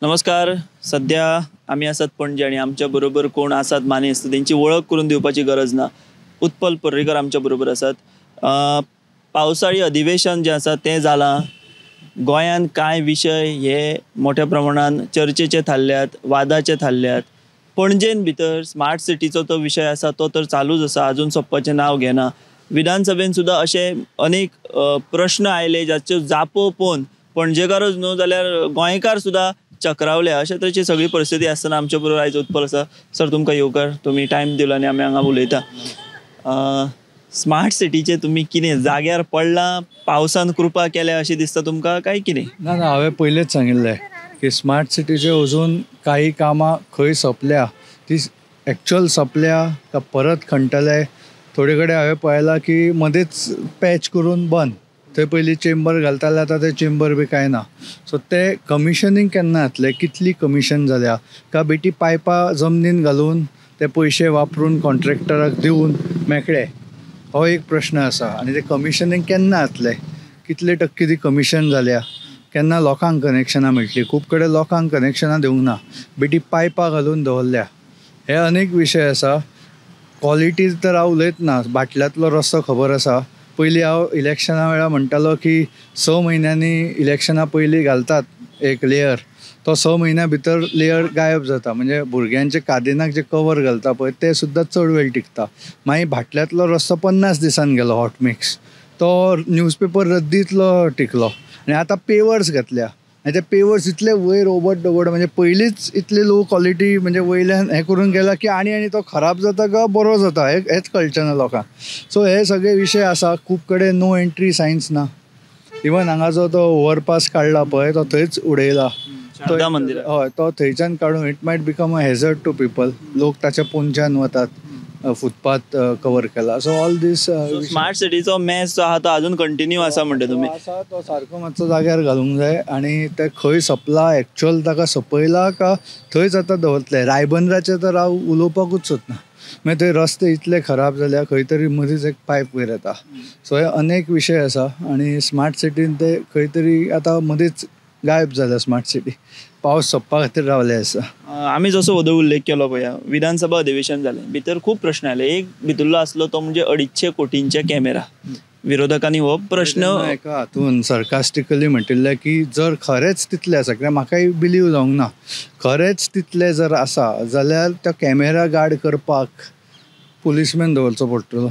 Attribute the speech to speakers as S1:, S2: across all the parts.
S1: नमस्कार. सध्या आम्ही आसात पणजे आणि आमच्या बरोबर कोण आसात मानेस्त त्यांची ओळख करून दिवपाची गरज ना. उत्पल पर्रेकर आमच्या बरोबर आसात. पावसाळी अधिवेशन जे आसा तें जालां. गोंयान कांय विशय हे मोठ्या प्रमाणात चर्चेचे थारल्यात, वादाचे थारल्यात. पणजेन भितर स्मार्ट सिटीचो तो विशय आसा तो तर चालूच आसा, अजून सोंपपाचें नांव घेना. विधानसभेन सुद्धा असे अनेक प्रश्न आयले जाच्यो जापो पळोवन पणजेकारूच न्हू जाल्यार गोंयकार सुद्धा चक्रावले. अशे तरेची सगळी परिस्थिती आसतना आमच्या बरोबर आयज उत्पल आसा. सर तुमकां येवकार, तुमी टायम दिलो आनी आमी हांगा उलयता. स्मार्ट सिटीचे तुमी कितें जाग्यार पडला, पावसान कृपा केल्या अशें दिसता तुमकां काय कितें?
S2: ना हांवें पयलेंच सांगिल्लें की स्मार्ट सिटीचे अजून काही कामां खंय सोंपल्या, ती एक्चुअल सोंपल्या का परत खणटले. थोडे कडेन हांवें पळयलां की मदेंच पॅच करून बंद, थंय पयलीं चेंबर घालताले आतां ते चेंबर बी कांय ना. सो ते कमिशनींग केन्ना जातलें, कितली कमिशन जाल्या, का बेटी पायपां जमनीन घालून ते पयशे वापरून कॉन्ट्रॅक्टराक दिवन मेकळे, हो एक प्रश्न आसा. आनी ते कमिशनींग केन्ना जातलें, कितले टक्के ती कमिशन जाल्या, केन्ना लोकांक कनेक्शनां मेळटलीं. खूब कडेन लोकांक कनेक्शनां दिवंक ना, बेटी पायपां घालून दवरल्या. हे अनेक विशय आसा. क्वॉलिटी तर हांव उलयत ना, बाटल्यांतलो रस्तो खबर आसा. पयलीं हांव इलेक्शना वेळार म्हणटालो की 6 म्हयन्यांनी इलेक्शना पयलीं घालतात एक लेयर, तो 6 म्हयन्या भितर लेयर गायब जाता. म्हणजे भुरग्यांचे कादिनाक जे कवर घालता पळय ते सुद्दां चड वेळ टिकता. मागीर भाटल्यांतलो रस्तो 50 दिसान गेलो हॉट मिक्स, तो न्यूजपेपर रद्दीतलो टिकलो. आनी आतां पेवर्स घातल्या आनी ते पेवर्स इतले वयर ओबड दोबड, म्हणजे पयलींच इतली लो क्वॉलिटी, म्हणजे वयल्यान हें करून गेला की आनी तो खराब जाता काय बरो जाता हेच कळचें ना लोकांक. सो हे सगळे विशय आसा. खूब कडेन नो एंट्री सायन्स ना. इवन हांगा जो तो ओवरपास काडला पळय तो थंयच उडयला. हय, तो थंयच्यान काडून it might become a hazard to people. लोक ताच्या पोंदच्यान वतात, फुटपाथ कवर केला. सो ऑल दीस
S1: स्मार्ट सिटीचो मॅस जो आहा तो अजून कंटिन्यू आसा म्हणटा तुमी?
S2: आसा, तो सारको मातसो जाग्यार घालूंक जाय. आनी ते खंय सोंपला, एक्चुअल ताका सोंपयला का थंयच आतां दवरतले. रायबंदराचें तर हांव उलोवपाकूच सोदना. मागीर थंय रस्ते इतले खराब जाल्या, खंय तरी मदींच एक पायप वयर येता. सो हे अनेक विशय आसा. आनी स्मार्ट सिटीन ते खंय तरी आतां मदींच गायब जाल्या स्मार्ट सिटी. पावस सोंपपा खातीर रावले आसा.
S1: आमी जसो वदो उल्लेख केलो पळया, विधानसभा अधिवेशन जालें, भितर खूब प्रश्न आयले. एक भितरलो आसलो तो म्हणजे 250 कोटींचे कॅमेरा. विरोधकांनी हो प्रश्न
S2: एका हातून सरकास्टिकली म्हणटिल्लें की जर खरेंच तितले आसा, कित्याक म्हाकाय बिलीव जावंक ना, खरेंच तितले जर आसा जाल्यार तो कॅमेरा गार्ड करपाक पुलीसमॅन दवरचो पडटलो.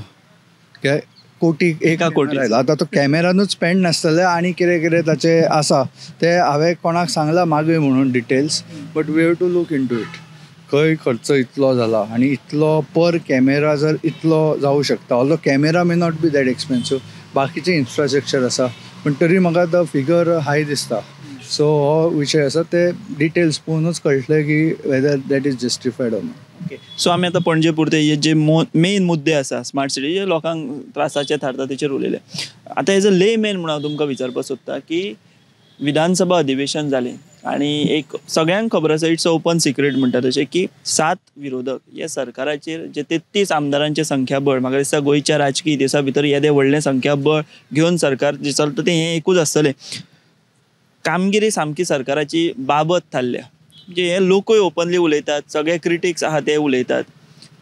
S2: कोटी, 1 कोटी आतां तो कॅमेरानूच स्पेंड नासतले आनी कितें कितें ताचे आसा ते हांवें कोणाक सांगला मागय म्हणून details. But we have to look into it. खंय खर्च इतलो जाला आनी इतलो पर कॅमेरा जर इतलो जावं शकता. Although camera may not be that expensive, बाकीचे इन्फ्रास्ट्रक्चर आसा, पण तरी म्हाका तो फिगर हाय दिसता. सो हो विशय आसा, ते डिटेल्स पळोवनूच कळटलें की whether that is justified or not.
S1: So आमी आतां पणजे पुरते हे जे मेन मुद्दे आसा स्मार्ट सिटी जे लोकांक त्रासाचे थारता तेचेर उलयले. आतां एज अ ले मॅन म्हणून हांव तुमकां विचारपाक सोदता की विधानसभा अधिवेशन जालें आनी एक सगळ्यांक खबर आसा, इट्स ओपन सिक्रेट म्हणटा तशें की 7 विरोधक हे सरकाराचेर जे 33 आमदारांचें संख्याबळ, म्हाका दिसता गोंयच्या राजकीय इतिहासा भितर येदें व्हडलें संख्याबळ घेवन सरकार जे चलता तें हें एकूच आसतलें. कामगिरी सामकी सरकाराची बाबत थारल्या, म्हणजे हे लोकूय ओपनली उलयतात, सगळे क्रिटिक्स आहा ते उलयतात.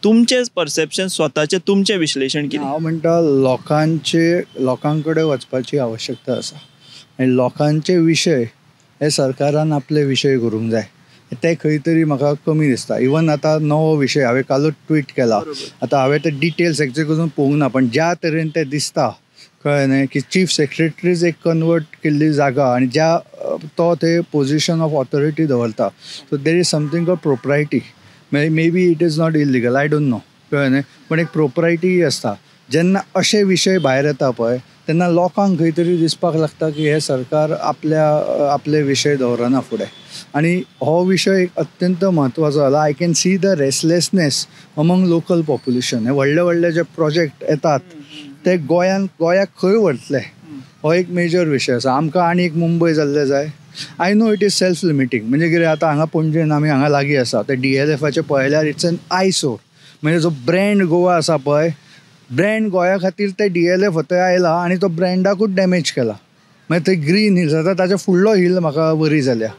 S1: तुमचेच परसेप्शन, स्वताचें तुमचें विश्लेशण कितें?
S2: हांव म्हणटा लोकां कडेन वचपाची आवश्यकता आसा आनी लोकांचे विशय हे सरकारान आपले विशय करूंक जाय. ते खंय तरी म्हाका कमी दिसता. इवन आतां नवो विशय हांवें कालूच ट्वीट केला. आतां हांवें ते डिटेल्स एक्झॅक्ट करून पळोवंक ना, पण ज्या तरेन ते दिसता कळ्ळें न्ही की चीफ सेक्रेटरीज एक कन्वर्ट केल्ली जागा आनी ज्या तो ते पोजिशन ऑफ ऑथॉरिटी दवरता. So there is something called propriety. Maybe it is not illegal, I don't know, कळ्ळें न्ही, पण एक प्रोप्रायटी आसता. जेन्ना अशे विशय भायर येता पळय तेन्ना लोकांक खंय तरी दिसपाक लागता की हे सरकार आपले विशय दवरना फुडें. आनी हो विशय एक अत्यंत म्हत्वाचो जाला. I can see the restlessness among local population. हे व्हडले व्हडले जे प्रोजेक्ट येतात ते गोंयाक खंय व्हरतले, हो एक मेजर विशय आसा. आमकां आनी एक मुंबय जाल्लें जाय. I know it is self limiting. म्हणजे कितें आतां हांगा पणजेन आमी हांगा लागीं आसा ते DLFाचे पळयल्यार इट्स एन आयसोर. म्हणजे जो ब्रँड गोवा आसा पळय, ब्रँड गोंया खातीर ते DLF थंय आयला आनी तो ब्रँडाकूच डॅमेज केला. मागीर थंय ग्रीन हिल्स आसा, ताच्या फुडलो हिल म्हाका बरी जाल्या,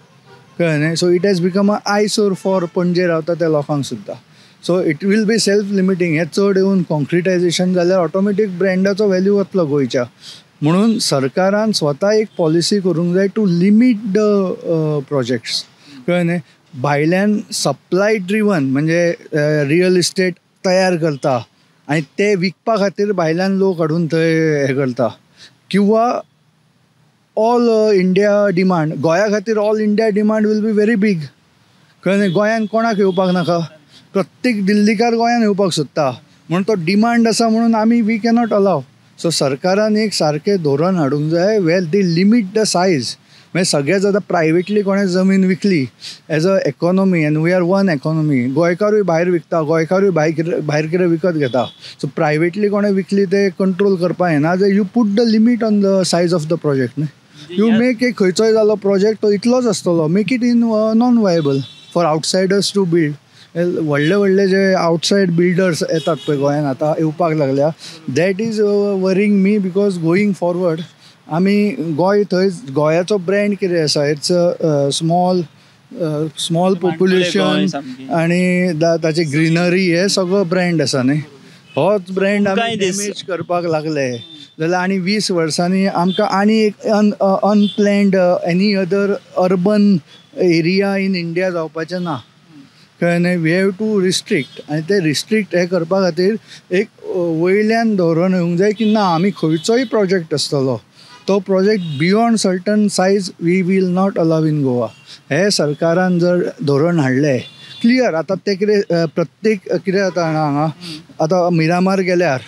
S2: कळ्ळें न्ही. So it has become a eyesore for पणजे रावता त्या लोकांक सुद्दां. So it will be self limiting. हें चड येवन कॉन्क्रिटायजेशन जाल्यार ऑटोमॅटीक ब्रँडाचो व्हॅल्यू वतलो गोंयच्या. म्हणून सरकारान स्वता एक पॉलिसी करूंक जाय टू लिमीट द प्रोजेक्ट्स. कळ्ळें न्ही. भायल्यान सप्लाय ड्रिवन म्हणजे रियल इस्टेट तयार करता आनी ते विकपा खातीर भायल्यान लोक हाडून थंय हें करता, किंवा ऑल इंडिया डिमांड. गोंया खातीर all India demand will be very big. कळ्ळें न्ही. गोंयान कोणाक येवपाक नाका, प्रत्येक दिल्लीकार गोंयान येवपाक सोदता, म्हणून तो डिमांड आसा म्हणून आमी वी कॅनॉट अलाव. सो सरकारान एक सारकें धोरण हाडूंक जाय where they limit the size. म्हणजे सगळेच आतां प्रायवेटली कोणें जमीन विकली as a economy, and we are one economy. गोंयकारूय भायर विकता, गोंयकारूय भायर कितें विकत घेता. सो प्रायवेटली कोणें विकली ते कंट्रोल करपाक येना. You put the limit on the size of the project न्ही. यू मेक एक खंयचोय जालो प्रोजेक्ट तो इतलोच आसतलो. Make it in non viable for outsiders to build. व्हडले व्हडले जे आवटसायड बिल्डर्स येतात पळय गोंयान आतां येवपाक लागल्या, that is worrying me. Because going forward आमी गोंय थंय गोंयाचो ब्रँड कितें आसा, इट्स स्मॉल पॉप्युलेशन आनी ताची ग्रिनरी, हे सगळो ब्रँड आसा न्ही. होच ब्रँड आमी डॅमेज करपाक लागले जाल्यार आनी 20 वर्सांनी आमकां आनी एक unplanned any other urban area in India जावपाचें ना. कळ्ळें न्ही. वी हॅव टू रिस्ट्रिक्ट, आनी ते रिस्ट्रिक्ट हे करपा खातीर एक वयल्यान धोरण येवंक जाय की ना, आमी खंयचोय प्रोजेक्ट आसतलो तो project beyond certain size we will not allow in Goa. हे सरकारान जर धोरण हाडलें क्लियर. आतां ते कितें प्रत्येक कितें जाता हांगा, आतां मिरामार गेल्यार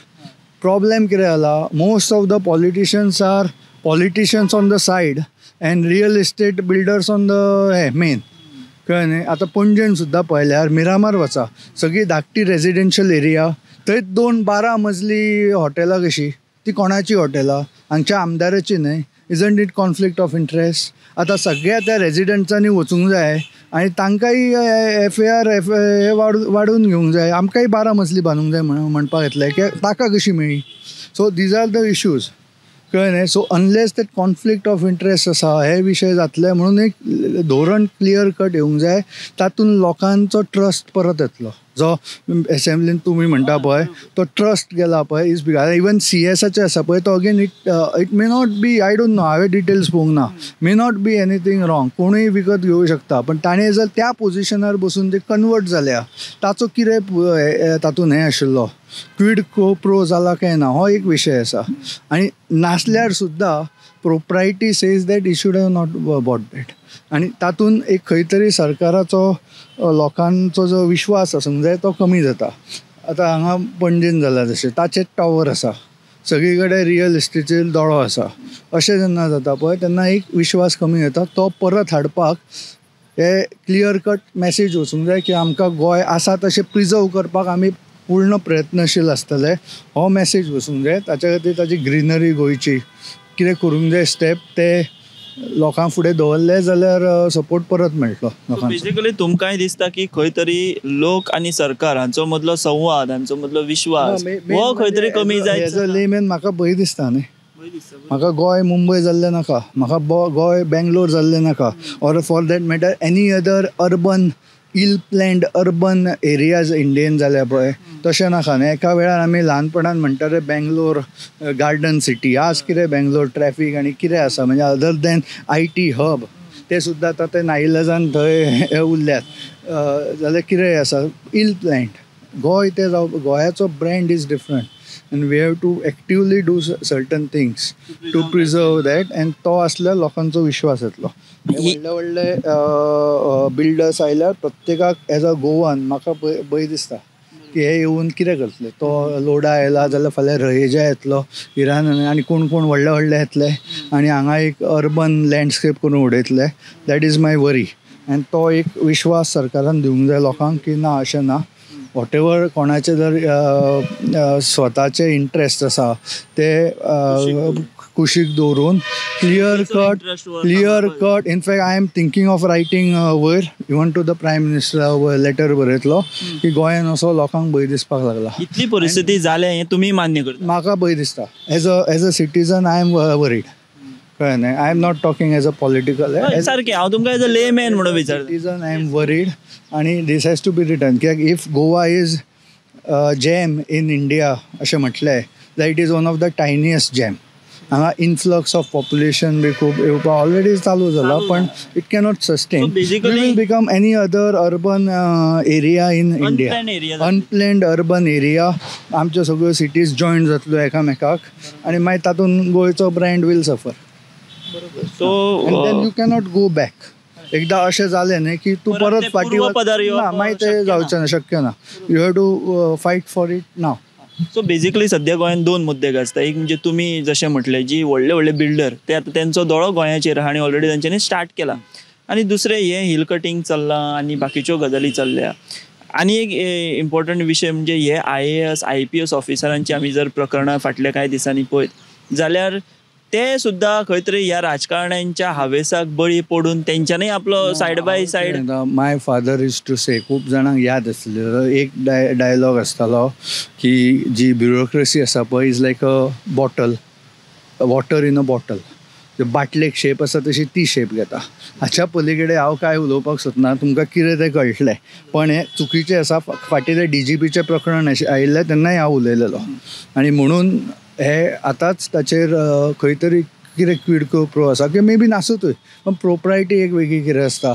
S2: प्रॉब्लेम कितें जाला, most of the politicians are politicians on the side and real estate builders on the hey man. कळ्ळें न्ही. आतां पणजेन सुद्दां पळयल्यार मिरामार वचा, सगळी धाकटी रेजिडेन्शियल एरिया, थंय 2-12 मजली हॉटेलां कशी, ती कोणाची हॉटेलां? हांगच्या आमदाराची न्हय. Isn't it conflict of interest? आतां सगळ्या त्या रेजिडेंट्सांनी वचूंक जाय आनी तांकांय FAR हे वाडून घेवंक जाय. आमकांय 12 मजली बांदूंक जाय म्हणपाक येतलें की ताका कशी मेळ्ळी. So these are the issues. कळ्ळें न्ही. सो अनलेस ते कॉन्फ्लिक्ट ऑफ इंट्रस्ट आसा हे विशय जातले म्हणून एक धोरण क्लियर कट येवंक जाय. तातूंत लोकांचो ट्रस्ट परत येतलो. जो एसेंब्लीन तुमी म्हणटा पळय तो ट्रस्ट गेला पळय इज बिग. इवन CSचे आसा पळय तो again it may not be, I don't no, हांवें डिटेल्स पळोवंक ना, may not be anything wrong, कोणूय विकत घेवं शकता. पण ताणें जर त्या पोजिशनार बसून ते कन्वर्ट जाल्या ताचो कितें तातूंत हें आशिल्लो, क्विड प्रो जाला काय ना, हो एक विशय आसा. आनी नासल्यार सुद्दां propriety says that he should have not bought that. आनी तातूंत एक खंय तरी सरकाराचो लोकांचो जो विश्वास आसूंक जाय तो कमी जाता. आतां हांगा पणजेन जाला जशें ताचेच टावर आसा, सगळी कडेन रियल इस्टेटीचो दोळो आसा, अशें जेन्ना जाता पळय तेन्ना एक विश्वास कमी जाता. तो परत हाडपाक हे क्लियर कट मॅसेज वचूंक जाय की आमकां गोंय आसा तशें प्रिजर्व करपाक आमी पूर्ण प्रयत्नशील आसतले. हो मॅसेज वचूंक जाय. ताच्या खातीर ताची ग्रिनरी गोंयची कितें करूंक जाय स्टेप ते लोकां फुडें दवरले जाल्यार सपोर्ट परत मेळटलो लोकांक.
S1: बेसिकली तुमकांय दिसता की खंय तरी लोक आनी सरकार हांचो मदलो संवाद, हांचो मदलो विश्वास हो खंय तरी कमी जायत.
S2: लेमेन म्हाका भंय दिसता न्ही. म्हाका गोंय मुंबय जाल्लें नाका, म्हाका गोंय बेंगलोर जाल्लें नाका, or for that matter any other urban ill planned urban areas इंडियेन जाल्या पळय तशें नाका न्ही. एका वेळार आमी ल्हानपणान म्हणटाले बेंगलोर गार्डन सिटी. आज कितें बेंगलोर ट्रॅफीक आनी कितें आसा, म्हणजे अदर दॅन IT हब ते सुद्दां आतां ते नाइलाजान थंय उरल्यात. जाल्यार कितें आसा इल प्लॅन्ड. गोंय ते गोंयाचो brand is different and we have to actively do certain things to preserve that, and तो असल्या लोकांचो विश्वास येतलो. व्हडले बिल्डर्स आयल्यार प्रत्येकाक एज अ गोवन म्हाका भंय दिसता की हे येवन कितें करतले. तो लोडा आयला जाल्यार फाल्यां रयेजा येतलो इरान आनी कोण व्हडले येतले आनी हांगा एक अर्बन लँडस्केप करून उडयतले. दॅट इज माय वरी. आनी तो एक विश्वास सरकारान दिवंक जाय लोकांक की ना अशें ना. वॉटेवर कोणाचे जर स्वताचे इंट्रस्ट आसा ते कुशीक दवरून clear cut in fact I am thinking of writing वयर even to the prime minister letter बरयतलो की गोंयान असो लोकांक भंय दिसपाक लागला.
S1: इतली परिस्थिती जाल्या हें तुमी मान्य करता?
S2: म्हाका भंय दिसता. As a citizen I am worried. कळ्ळें न्ही. I am not talking as a political
S1: सारकें हांव तुमकां एज अ लेमॅन म्हणून विचारता.
S2: सिटीजन आय एम वरीड आनी this has to be return. कित्याक if Goa is gem in India अशें म्हटलें जाल्यार it is one of the tiniest gem. हांगा इन्फ्लक्स ऑफ पॉप्युलेशन बी खूब येवपाक ऑलरेडी चालू जाला, पण it cannot sustain. We will become any other urban area in India, unplanned urban area. आमच्यो सगळ्यो सिटीज जॉयन जातल्यो एकामेकाक आनी मागीर तातूंत गोंयचो brand will suffer.
S1: So
S2: then you cannot go back. एकदां अशें जालें न्ही की तूं परत फाटीं ना, मागीर तें जावचें ना, शक्य ना. You have to fight for it now.
S1: So basically सध्या गोंयांत दोन मुद्दे गाजता. एक म्हणजे तुमी जशें म्हटलें जी व्हडले व्हडले बिल्डर ते आतां तेंचो दोळो गोंयाचेर आहा आनी ऑलरेडी तांच्यांनी स्टार्ट केला. आनी दुसरें हें हिल कटींग चल्लां आनी बाकीच्यो गजाली चल्ल्या. आनी एक इम्पॉर्टंट विशय म्हणजे हे IAS IPS ऑफिसरांची आमी जर प्रकरणां फाटल्या कांय दिसांनी पळयत जाल्यार ते सुद्दां खंय तरी ह्या राजकारण्यांच्या हावेसाक बळी पडून तेंच्यांनी आपलो side by side.
S2: My father is to say, खूब जाणांक याद आसलेलो एक डायलॉग आसतालो की जी ब्युरोक्रेसी आसा पळय is like a bottle, water in a bottle. बाटलेक शेप आसा तशी ती शेप घेता. हाच्या पलीकडे हांव काय उलोवपाक सोदना, तुमकां कितें तें कळटलें. पण हें चुकीचें आसा. फाटीं तें DGPचें प्रकरण आयिल्लें तेन्नाय हांव उलयलेलो आनी म्हणून हे आतांच ताचेर खंय तरी कितें क्वीड प्रो आसा किंवा मे बी नासूतूय, पण प्रोप्रायटी एक वेगळी कितें आसता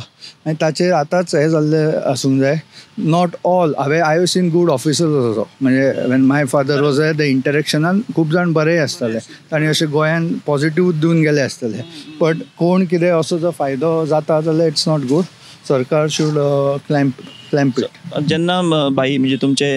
S2: आनी ताचेर आतांच हें जाल्लें आसूंक जाय. Not all. I have seen good officers असो, म्हणजे when my father was the इंटरेक्शनान खूब जाण बरेय आसताले आनी अशें गोंयान पॉझिटिव्ह दिवन गेले आसतले. बट कोण कितें असो जर फायदो जाता जाल्यार इट्स नॉट गूड. सरकार शूड क्लॅम्प इट.
S1: जेन्ना भाई म्हणजे तुमचे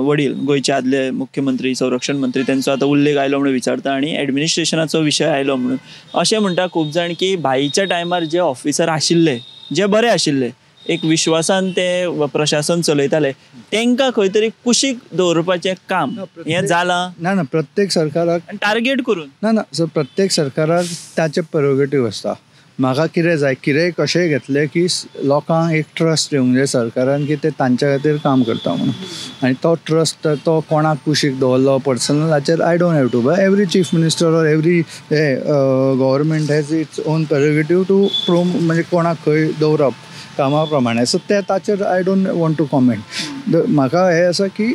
S1: वडील गोंयचे आदले मुख्यमंत्री संरक्षण मंत्री त्यांचो आतां उल्लेख आयलो म्हणून विचारता आनी एडमिनिस्ट्रेशनाचो विशय आयलो म्हणून अशें म्हणटा खूब जाण की भाईच्या टायमार जे ऑफिसर आशिल्ले जे बरे आशिल्ले एक विश्वासान ते प्रशासन चलयताले तांकां खंय तरी कुशीक दवरपाचें काम हें जालां
S2: ना. प्रत्येक सरकाराक
S1: टार्गेट करून
S2: ना सो प्रत्येक सरकाराक ताचे प्रेरोगेटीव आसता. म्हाका कितें जाय, कितेंय कशेंय घेतलें की लोकांक एक ट्रस्ट येवंक जाय सरकारान की ते तांच्या खातीर काम करता म्हणून. आनी तो ट्रस्ट तो कोणाक कुशीक दवरलो पर्सनल हाचेर I don't have to. But every chief minister or every government has its own prerogative to म्हणजे कोणाक खंय दवरप कामा प्रमाणे. सो ते ताचेर I don't want to comment. म्हाका हें आसा की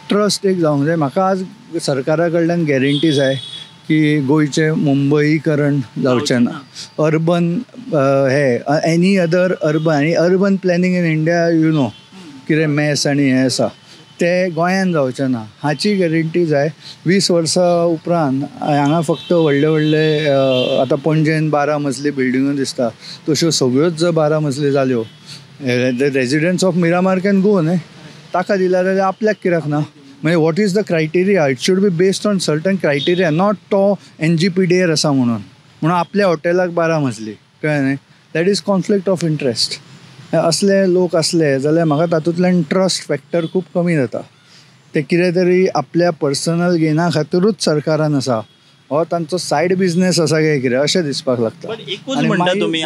S2: ट्रस्ट एक जावंक जाय. म्हाका आज सरकारा कडल्यान गॅरंटी जाय की गोंयचें मुंबईकरण जावचें ना. अर्बन एनी अदर अर्बन आनी urban planning in India you know कितें मॅस आनी हें आसा तें गोंयान जावचें ना हाची गॅरंटी जाय. 20 वर्सां उपरांत हांगा फक्त व्हडले व्हडले आतां पणजेन 12 मजली बिल्डिंगो दिसता तश्यो सगळ्योच जर 12 मजली जाल्यो the residents of Miramar can go न्ही. ताका दिल्या जाल्यार आपल्याक कित्याक ना. म्हणजे what is the criteria. It should be based on certain criteria, not तो NGPDR आसा म्हणून आपल्या हॉटेलाक 12 मजली कळ्ळें न्ही. That is conflict of interest. असले लोक असले जाल्यार म्हाका तातूंतल्यान ट्रस्ट फॅक्टर खूब कमी जाता. ते कितें तरी आपल्या पर्सनल गेना खातीरूच सरकारान आसा हो तांचो सायड बिझनेस आसा काय कितें अशें दिसपाक लागता.
S1: एकूच म्हणटा तुमी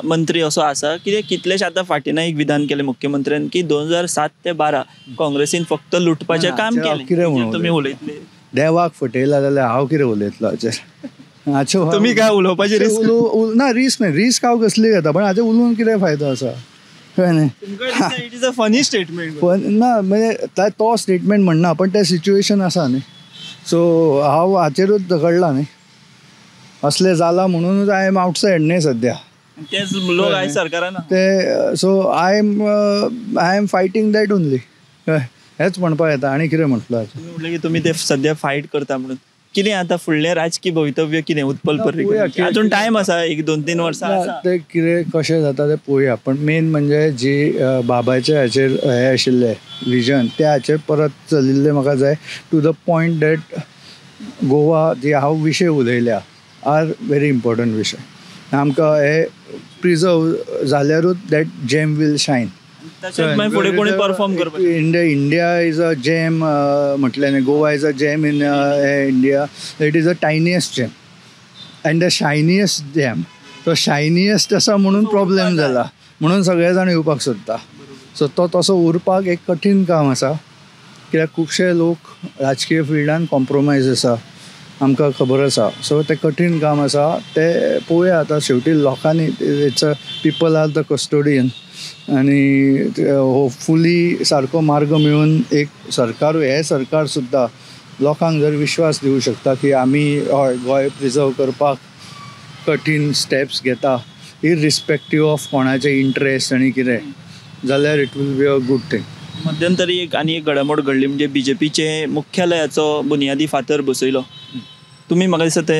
S1: मंत्री असो आसा कितें कितलेशे आतां फाटीं एक विधान केलें मुख्यमंत्र्यान की 2007 ते 12 काँग्रेसीन फक्त लुटपाचें काम केलें.
S2: कितें म्हणून
S1: तुमी उलयतले
S2: देवाक फटयला जाल्यार हांव कितें उलयतलो हाचेर.
S1: तुमी काय उलोवपाचें रिस्क
S2: ना. रिस्क न्ही. रिस्क हांव कसली घेता पण हाचेर उलोवन कितें फायदो आसा कळ्ळें न्ही.
S1: It is a funny statement.
S2: पण ना म्हणजे तो स्टेटमेंट म्हणना पण तें सिच्युएशन आसा न्ही. सो हांव हाचेरूच झगडला न्ही. असलें जालां म्हणूनच आय एम आउटसायड न्ही सद्या.
S1: तेच लोक आयज सरकारान
S2: ते so I am fighting that only. हेच म्हणपाक येता आनी कितें म्हटलं.
S1: म्हटलें की तुमी ते सद्या फायट करता म्हणून कितें आतां फुडलें राजकीय भवितव्य कितें उत्पल पर्रीकर अजून टायम आसा 1-2-3 वर्सां.
S2: ते कितें कशें जाता तें पळोवया. पण मेन म्हणजे जी बाबाचे हाचेर हें आशिल्लें विजन त्या हाचेर परत चलिल्लें म्हाका जाय to the point that Goa जे हांव विशय उलयल्या आर व्हेरी इम्पॉर्टंट विशय. आमकां हे प्रिजर्व जाल्यारूच दॅट जेम वील शायन.
S1: फुडें कोणी परफॉर्म करपाक.
S2: इंडिया इज अ जेम म्हटलें न्ही. Goa is a gem in India. It is a tiniest gem and the shiniest gem. तो शायनियस्ट आसा म्हणून प्रॉब्लेम जाला म्हणून सगळे जाण येवपाक सोदता. सो तो तसो उरपाक एक कठीण काम आसा कित्याक खुबशे लोक राजकीय फिल्डान कॉम्प्रोमायज आसा आमकां खबर आसा. सो तें कठीण काम आसा तें पळोवया आतां. शेवटी लोकांनी it's people are the custodian आनी होपफुली सारको मार्ग मेळून एक हे सरकार सुद्दां लोकांक जर विश्वास दिवंक शकता की आमी हय गोंय प्रिजर्व करपाक कठीण स्टेप्स घेता इरिस्पेक्टीव ऑफ कोणाचे इंट्रस्ट आनी कितें, जाल्यार it will be a good thing.
S1: मध्यंतरी आनी एक घडामोड घडली म्हणजे बीजेपीचे मुख्यालयाचो बुनयादी फातर बसयलो. तुम्ही म्हाका दिसता ते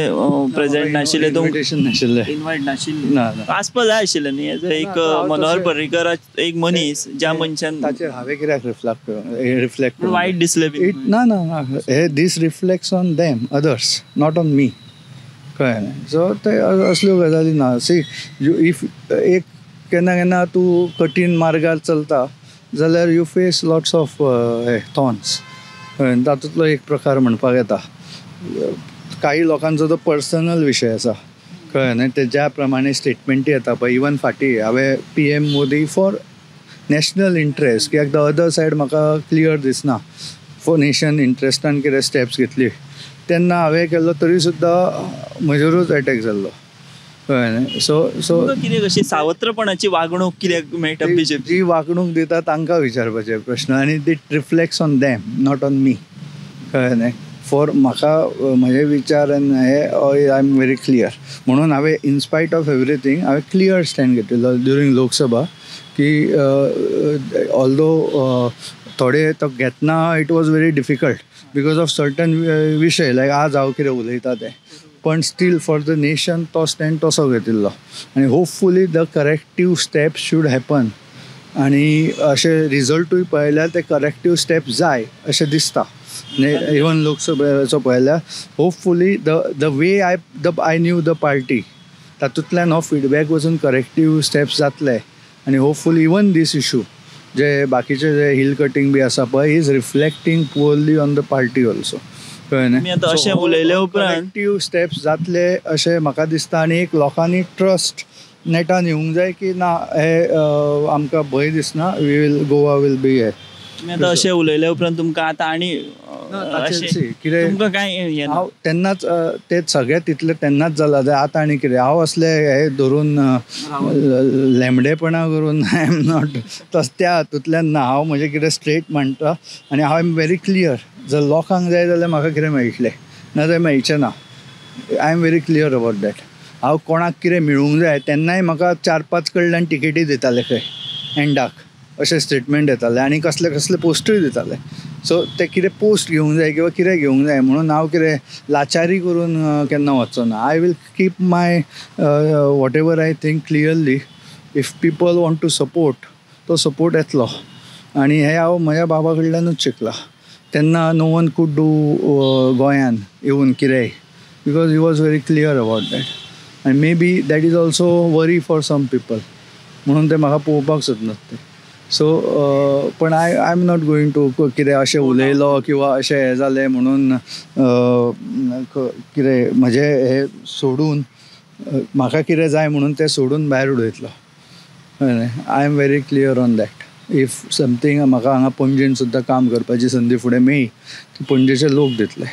S1: प्रेजेंट नाशिल्ले,
S2: इन्विटेशन नाशिल्लें.
S1: इन्वायट नाशिल्ले.
S2: ना ना
S1: आसपा जाय आशिल्लें न्ही एज एक मनोहर पर्रीकर एक मनीस ज्या मनशान
S2: ताचेर हांवें कित्याक रिफ्लेक्ट
S1: वायट दिसलें बी.
S2: ना ना ना हे this reflects on them others not on me. कळ्ळें न्ही. सो ते असल्यो गजाली ना. सी इफ एक केन्ना केन्ना तूं कठीण मार्गार चलता जाल्यार you face lots of thorns. तातूंतलो एक प्रकार म्हणपाक येता. काही लोकांचो तो पर्सनल विशय आसा. कळ्ळें न्ही. ते ज्या प्रमाणे स्टेटमेंटी येता पळय, इवन फाटीं हांवें PM Modi for national interest कित्याक द अदर सायड म्हाका क्लियर दिसना फॉर नेशन इंट्रस्टान कितें स्टेप्स घेतली तेन्ना हांवें केल्लो तरी सुद्दां म्हजेरूच एटॅक जाल्लो. कळ्ळें न्ही. सो
S1: कितें कशी सावत्रपणाची वागणूक कित्याक मेळटा बीजेपी?
S2: जी वागणूक दिता तांकां विचारपाचे प्रश्न आनी it reflects on them not on me. कळ्ळें न्ही. फॉर म्हाका म्हजे विचार हे आय एम व्हेरी क्लियर. म्हणून हांवें इनस्पायट ऑफ एवरीथींग हांवें क्लियर स्टँड घेतिल्लो ड्युरींग लोकसभा की ऑल्दो थोडे तो घेतना it was very difficult because of certain विशय लायक आज हांव कितें उलयता तें, पण स्टील फॉर द नेशन तो स्टँड तसो घेतिल्लो आनी hopefully the corrective steps should happen. आनी अशें रिजल्टूय पळयल्यार ते करेक्टीव स्टेप जाय अशें दिसता. इवन लोकसभेचो पळयल्यार hopefully the way I new the party तातूंतल्यान हो फिडबॅक वचून करेक्टीव स्टेप्स जातले आनी होपफुली इवन दीस इशू जे बाकीचे जे हिल कटींग बी आसा पळय is reflecting poorly on the party also. कळ्ळें न्ही.
S1: अशें उलयल्या उपरांत
S2: करेक्टीव स्टेप्स जातले अशें म्हाका दिसता. आनी एक लोकांनी ट्रस्ट नेटान येवंक जाय की ना हे आमकां भंय दिसना गोवा वील बी हे.
S1: आतां अशें उलयल्या उपरांत तुमकां आतां आनी
S2: कितें
S1: तुमकां काय
S2: हांव तेन्नाच ते सगळें तितलें तेन्नाच जाला जाल्यार आतां आनी कितें हांव असले हे धरून लेमडेपणा करून आय एम नॉट त्या हातूंतल्यान ना. हांव म्हजें कितें स्ट्रेट म्हणटा आनी हांव एम व्हेरी क्लियर. जर लोकांक जाय जाल्यार म्हाका कितें मेळटलें ना जाल्यार मेळचें ना. I am very clear about that. हांव कोणाक कितें मेळूंक जाय तेन्नाय म्हाका 4-5 कडल्यान टिकेटी दिताले खंय एंडाक अशें स्टेटमेंट येताले आनी कसले कसले पोस्टूय दिताले. सो ते कितें पोस्ट घेवंक जाय किंवा कितें घेवंक जाय म्हणून हांव कितें लाचारी करून केन्ना वचचो ना. I will keep my whatever I think clearly. If people want to support तो सपोर्ट येतलो. आनी हें हांव म्हज्या बाबा कडल्यानूच शिकला. तेन्ना नो वन कूड डू गोंयान येवन कितेंय because he was very clear about that आनी maybe that is also worry for some people म्हणून ते म्हाका पळोवपाक सोदनात ते. सो पण I am not going to कितें अशें उलयलो किंवा अशें हें जालें म्हणून कितें म्हजें हें सोडून म्हाका कितें जाय म्हणून तें सोडून भायर उडयतलो. I am very clear on that. If something म्हाका हांगा पणजेन सुद्दां काम करपाची संदी फुडें मेळ्ळी ती पणजेचे लोक दितले.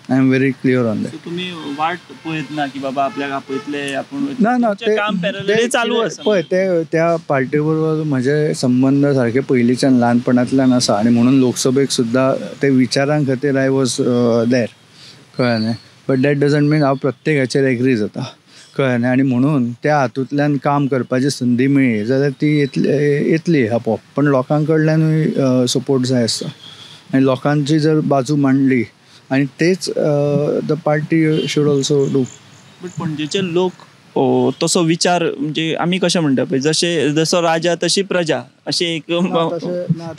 S2: I am very clear on that.
S1: तुम्ही वाट पळयत ना की बाबा आपल्याक आपयतले आपूण
S2: ना
S1: काम पॅरलली चालू आसा
S2: पळय ते त्या पार्टी बरोबर म्हजे संबंद सारके पयलींच्यान ल्हानपणांतल्यान आसा आनी म्हणून लोकसभेक सुद्दां ते विचारां खातीर आय वॉज देर. कळ्ळें न्ही. बट दॅट डजंट मीन हांव प्रत्येकाचेर एग्री जाता. कळ्ळें न्ही. आनी म्हणून त्या हातूंतल्यान काम करपाची संदी मेळ्ळी जाल्यार ती येतली आपोवप. पण लोकां कडल्यानूय सपोर्ट जाय आसता आनी लोकांची जर बाजू मांडली आनी तेच the party should also do.
S1: But पणजेचे लोक तसो विचार म्हणजे आमी कशें म्हणटा पळय जसो राजा तशी प्रजा अशें एक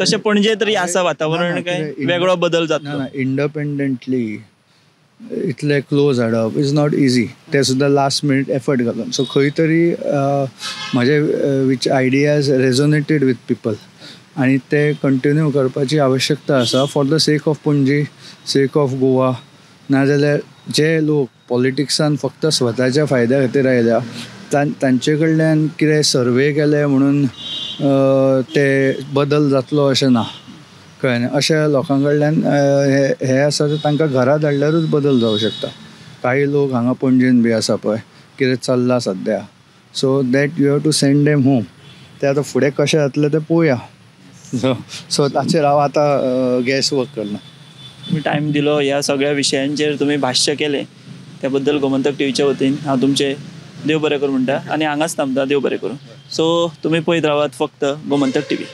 S1: तशें पणजे तरी आसा वातावरण काय वेगळो बदल जाता.
S2: इंडिपेंडंटली इतले क्लोज हाडप इज नॉट इजी. ते सुद्दां लास्ट मिनीट एफर्ट घालून. सो खंय तरी म्हजे आयडियाज रेजोनेटेड विथ पीपल आनी ते कंटिन्यू करपाची आवश्यकता आसा for the sake of Panaji, sake of Goa. नाजाल्यार जे लोक पॉलिटिक्सान फक्त स्वताच्या फायद्या खातीर आयल्या तांचे कडल्यान कितें सर्वे केले म्हणून ते बदल जातलो अशें ना. कळ्ळें न्ही. अशा लोकां कडल्यान हे आसा ते तांकां घरा धाडल्यारूच बदल जावंक शकता. काही लोक हांगा पणजेन बी आसा पळय कितें चल्लां सद्या, so that you have to send them home. ते आतां फुडें कशें जातलें तें पळोवया. सो ताचेर हांव आतां गॅस वर्क करना.
S1: तुम्ही टाईम दिलो, ह्या सगळ्या विशयांचेर तुम्ही भाश्य केलें त्या बद्दल गोमंतक टीव्हीच्या वतीन हांव तुमचे देव बरें करूं म्हणटा आनी हांगाच थांबता. देव बरें करूं. सो तुमी पळयत रावात फक्त गोमंतक टीव्ही.